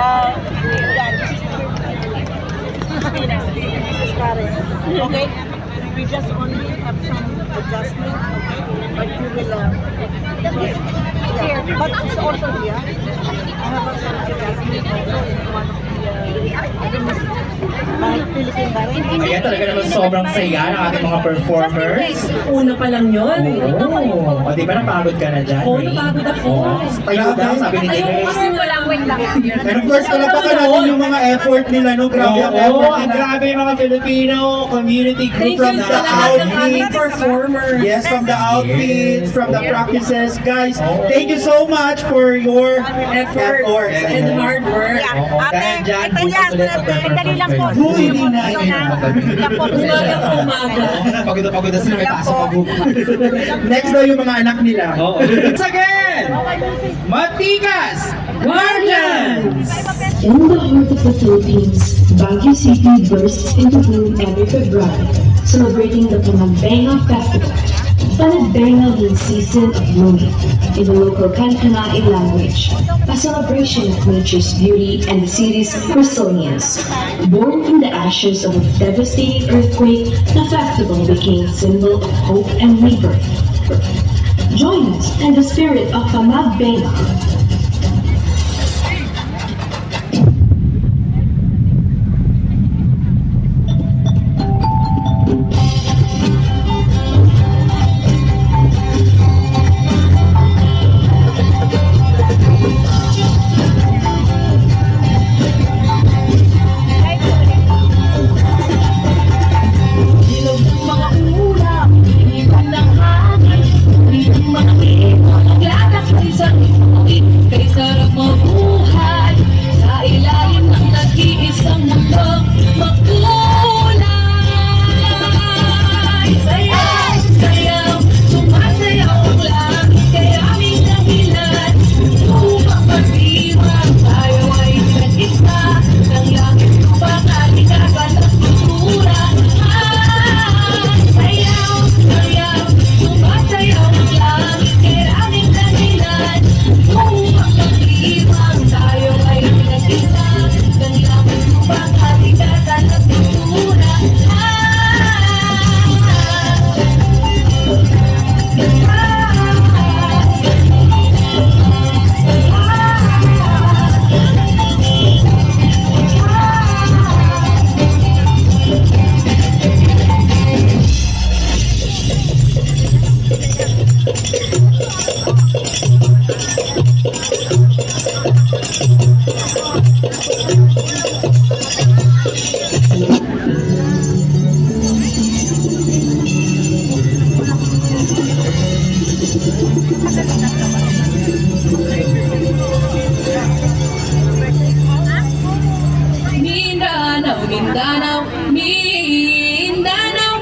Yeah, this is Karen. Okay? We just only have some adjustment, okay? But you will, yeah. But it's also here. I have some adjustment also in one of the, Philippine Barren. Ayan, talaga naman sobrang saya ng ating mga performers. Una pa lang yun. Oo. O, di ba napagod ka na dyan? Oo, Ray? napagod ako. Oo. Tayo daw, sabi ni Ayoko Grace. kasi wait lang. And of course, talapakan natin yung mga effort nila, no? Grabe ang Oo, effort ang nila. grabe yung mga Filipino community group Thank you from sa the lahat ng aming outfits. performers. Yes, from the outfits, from the practices. Guys, Oo. thank you so much for your Effort efforts. and hard work. Oo, dahil dyan, bukas ulit ang Dali lang po. Who hindi na Umaga. Pagod na sila, may pasok pa bukas. Next daw yung mga anak nila. Oo. Once again, Matikas Guardians! In the heart of the Philippines, Baguio City bursts into bloom every February, celebrating the Panagbenga Festival. Panagbenga means season of blooming in the local Kankanaey language, a celebration of nature's beauty and the city's resilience. Born from the ashes of a devastating earthquake, the festival became a symbol of hope and rebirth. Join us in the spirit of Panagbenga. Kay sarap mabuhay sa ilalim ng nag-iisang mundong makulay. Sayaw, sayaw, sumasayaw ang langit, kaya aming dahilan upang pagdiwang tayo ay nag-isa ng langit upang alikasan at kultura. Sayaw, sayaw, sumasayaw ang langit, kaya aming dahilan upang pag-iwang tayo ay nag-isa ng langit upang alikasan at kultura. Mindanao, Mindanao, Mindanao,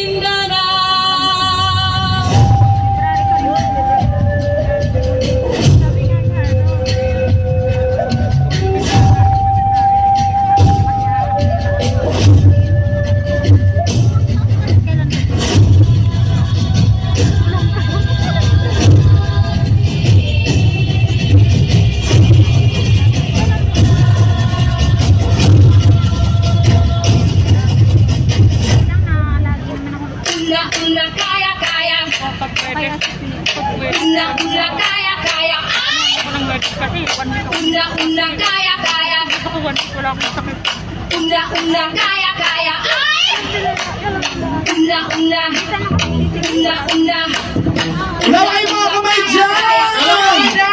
Mindanao. Una, una, kaya, kaya. Una, una, kaya, kaya. Ay! Una, una, kaya, kaya. Una, una, kaya, kaya. Ay! Una, una, una, una. Wala kayong mga kamay dyan!